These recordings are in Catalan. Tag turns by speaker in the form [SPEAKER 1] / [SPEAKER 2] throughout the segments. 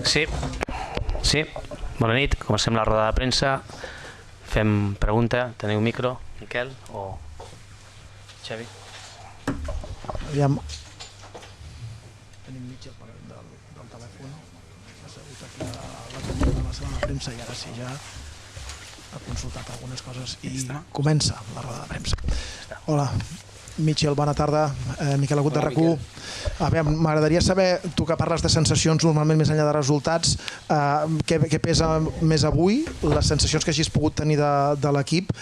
[SPEAKER 1] Sí, sí. Bona nit, comencem la roda de premsa. Fem pregunta, teniu micro, Miquel o Xavi?
[SPEAKER 2] Aviam. Tenim Mitchell del telèfon. Ha assegut aquí a la sala de premsa i ara sí ja ha consultat algunes coses i comença la roda de premsa. Hola, Mitchell, bona tarda. Miquel Agut de RAC1. M'agradaria saber, tu que parles de sensacions normalment més enllà de resultats, què pesa més avui, les sensacions que hagis pogut tenir de l'equip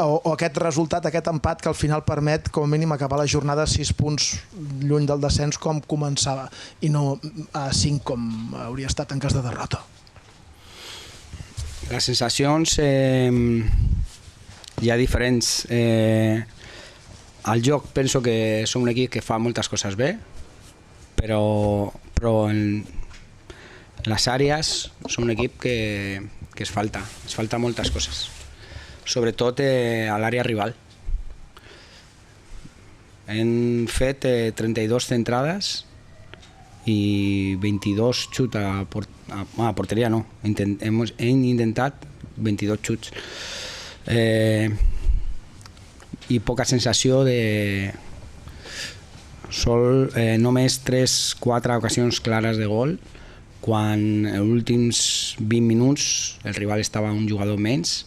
[SPEAKER 2] o aquest resultat, aquest empat que al final permet com a mínim acabar la jornada 6 punts lluny del descens com començava i no a 5 com hauria estat en cas de derrota?
[SPEAKER 3] Les sensacions hi ha diferents. Al joc penso que som un equip que fa moltes coses bé, però en les àrees som un equip que es falta moltes coses, sobretot a l'àrea rival. Hem fet 32 centrades i 22 xuts a porteria, no, hem intentat 22 xuts i poca sensació de només 3-4 ocasions clares de gol, quan en els últims 20 minuts el rival estava un jugador menys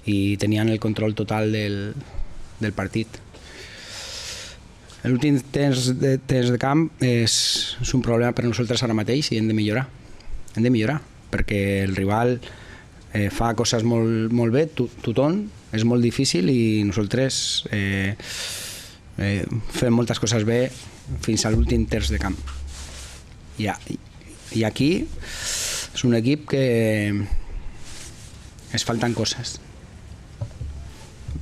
[SPEAKER 3] i tenien el control total del partit. L'últim temps de camp és un problema per a nosaltres ara mateix i hem de millorar. Perquè el rival fa coses molt bé, tothom, és molt difícil i nosaltres fem moltes coses bé fins a l'últim terç de camp. I aquí és un equip que es falten coses.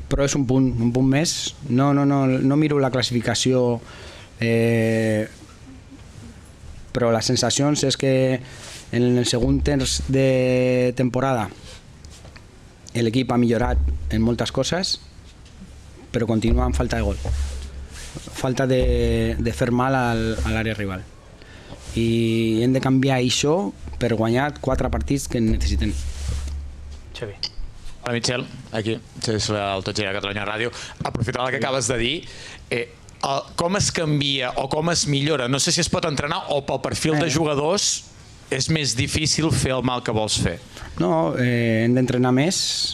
[SPEAKER 3] Però és un punt més. No miro la classificació, però les sensacions és que en el segon terç de temporada l'equip ha millorat en moltes coses, però continua amb falta de gol. Falta de fer mal a l'àrea rival. I hem de canviar això per guanyar 4 partits que necessitem.
[SPEAKER 1] Xavi.
[SPEAKER 4] Hola, Mitchell, aquí, és el Tot Gira de Catalunya Ràdio. Aprofitant el que acabes de dir, com es canvia o com es millora? No sé si es pot entrenar o pel perfil de jugadors és més difícil fer el mal que vols fer.
[SPEAKER 3] No, hem d'entrenar més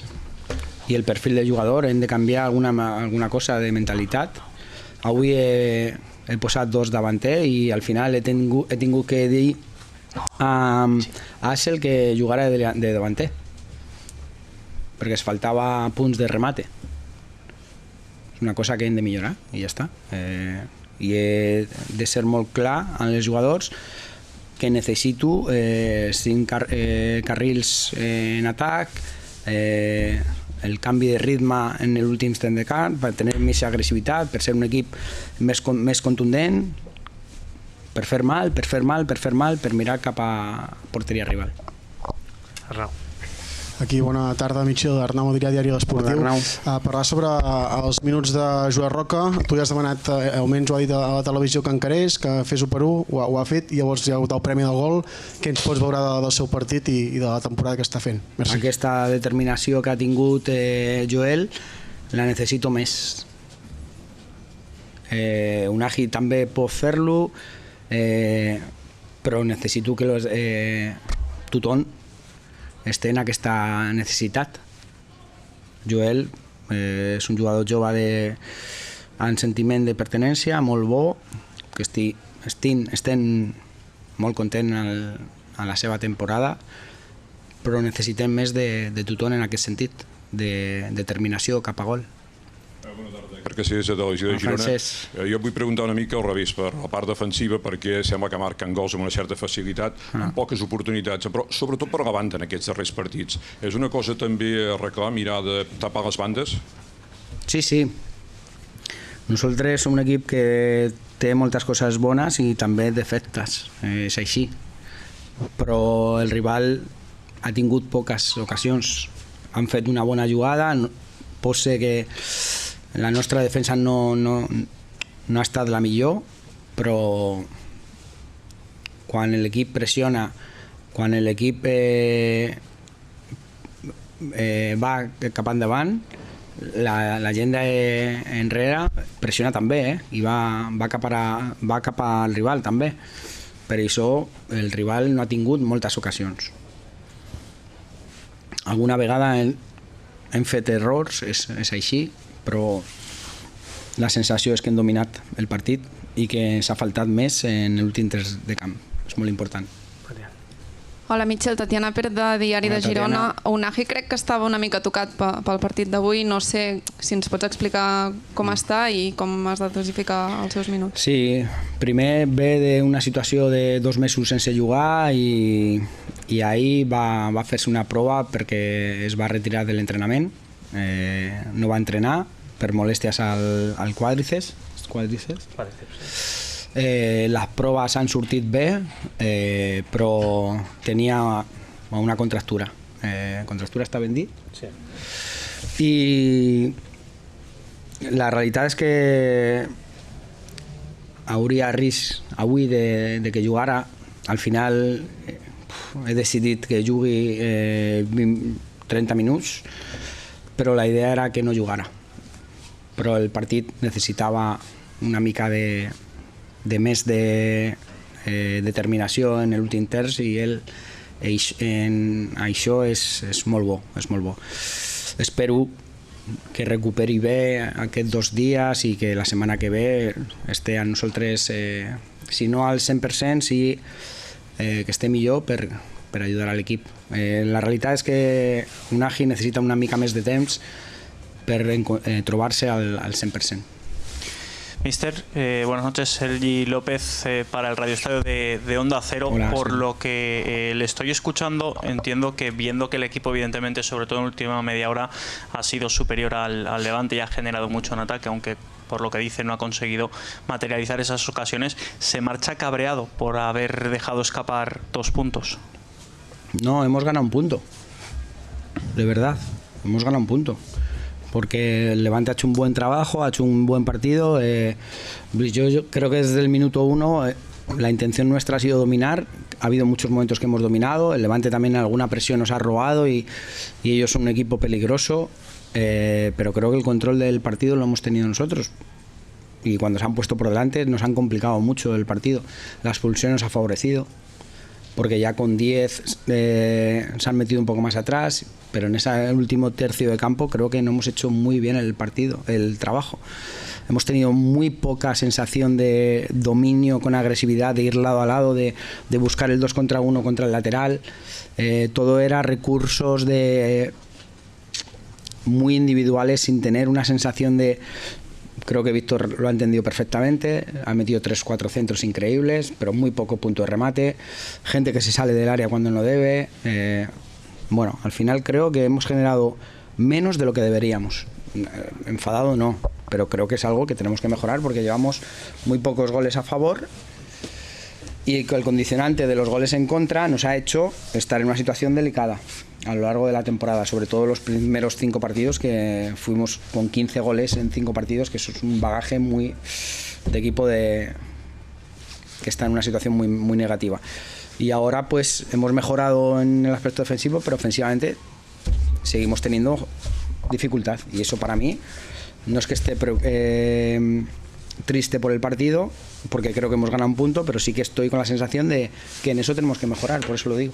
[SPEAKER 3] i el perfil de jugador, hem de canviar alguna cosa de mentalitat. Avui he posat 2 davanter i al final he tingut que dir a Axel que jugara de davanter perquè es faltava punts de remate. És una cosa que hem de millorar i ja està. I he de ser molt clar amb els jugadors que necessito 5 carrils en atac, el canvi de ritme en l'últim temps de camp per tenir més agressivitat, per ser un equip més contundent, per fer mal, per mirar cap a porteria rival.
[SPEAKER 1] Arnau.
[SPEAKER 2] Aquí, bona tarda, Mitchell, Arnau Adrià, Diari L'Esportiu. Parlar sobre els minuts de Joel Roca. Tu ja has demanat, almenys ho ha dit a la televisió, que encarés, que fes 1-1, ho ha fet, i llavors hi ha hagut el premi del gol. Què ens pots veure del seu partit i de la temporada que està fent? Merci.
[SPEAKER 3] Aquesta determinació que ha tingut Joel la necessito més. Unai també pot fer-lo, però necessito que tothom esté en aquesta necessitat. Joel és un jugador jove amb sentiment de pertinença, molt bo, que estem molt content a la seva temporada, però necessitem més de tothom en aquest sentit, de determinació cap a gol.
[SPEAKER 5] Perquè si és de televisió de Girona, jo vull preguntar una mica al revés, per la part defensiva, perquè sembla que marquen gols amb una certa facilitat, amb poques oportunitats, però sobretot per la banda en aquests darrers partits. És una cosa també a arreglar, mirar de tapar les bandes?
[SPEAKER 3] Sí. Nosaltres som un equip que té moltes coses bones i també defectes, és així. Però el rival ha tingut poques ocasions. Han fet una bona jugada, pot ser que la nostra defensa no ha estat la millor, però quan l'equip pressiona Quan l'equip va cap endavant, la gent enrere pressiona també, i va cap al rival també. Per això el rival no ha tingut moltes ocasions. Alguna vegada hem fet errors, és així, però la sensació és que hem dominat el partit i que ens ha faltat més en l'últim terç de camp. És molt important.
[SPEAKER 6] Hola Mitchell, Tatiana Pérez de Diari de Girona. Unai crec que estava una mica tocat pel partit d'avui. No sé si ens pots explicar com està i com has de dosificar els seus minuts.
[SPEAKER 3] Sí, primer ve d'una situació de 2 mesos sense jugar i ahir va fer-se una prova perquè es va retirar de l'entrenament. No va entrenar per molèsties al quàdriceps. Les proves han sortit bé, però tenia una contractura. Contractura està ben dit?
[SPEAKER 1] Sí.
[SPEAKER 3] I la realitat és que hauria risc avui de que jugara. Al final he decidit que jugui 30 minuts, però la idea era que no jugara. Però el partit necessitava una mica de més de determinació en l'últim terç i això és molt bo, Espero que recuperi bé aquests 2 dies i que la setmana que ve esté a nosaltres, si no al 100%, sí que esté millor per ajudar a l'equip. La realitat és que Unai necessita una mica més de temps per trobar-se al 100%.
[SPEAKER 7] Mister, buenas noches, Sergi López para el Radio Estadio de Onda Cero.
[SPEAKER 3] Hola,
[SPEAKER 7] por
[SPEAKER 3] sí.
[SPEAKER 7] lo que le estoy escuchando, entiendo que viendo que el equipo evidentemente, sobre todo en la última media hora, ha sido superior al Levante y ha generado mucho en ataque, aunque por lo que dice no ha conseguido materializar esas ocasiones, ¿se marcha cabreado por haber dejado escapar 2 puntos?
[SPEAKER 3] No, hemos ganado un punto, de verdad, hemos ganado un punto. Porque el Levante ha hecho un buen trabajo, ha hecho un buen partido. Yo creo que desde el minuto 1 la intención nuestra ha sido dominar. Ha habido muchos momentos que hemos dominado. El Levante también alguna presión nos ha robado y ellos son un equipo peligroso. Pero creo que el control del partido lo hemos tenido nosotros. Y cuando se han puesto por delante nos han complicado mucho el partido. La expulsión nos ha favorecido, porque ya con 10 se han metido un poco más atrás, pero en ese último tercio de campo creo que no hemos hecho muy bien el trabajo. Hemos tenido muy poca sensación de dominio con agresividad, de ir lado a lado, de buscar el 2 contra 1 contra el lateral. Todo era recursos muy individuales sin tener una sensación de... Creo que Víctor lo ha entendido perfectamente, ha metido 3-4 centros increíbles, pero muy poco punto de remate, gente que se sale del área cuando no debe. Bueno, al final creo que hemos generado menos de lo que deberíamos. Enfadado no, pero creo que es algo que tenemos que mejorar porque llevamos muy pocos goles a favor y el condicionante de los goles en contra nos ha hecho estar en una situación delicada a lo largo de la temporada, sobre todo los primeros 5 partidos, que fuimos con 15 goles en 5 partidos, que eso es un bagaje muy de equipo que está en una situación muy, muy negativa. Y ahora pues hemos mejorado en el aspecto defensivo, pero ofensivamente seguimos teniendo dificultad, y eso para mí no es que esté triste por el partido, porque creo que hemos ganado un punto, pero sí que estoy con la sensación de que en eso tenemos que mejorar, por eso lo digo.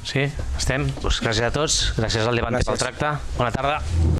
[SPEAKER 1] Sí, estem. Pues gràcies a tots, gràcies al Levante pel tracte. Bona tarda.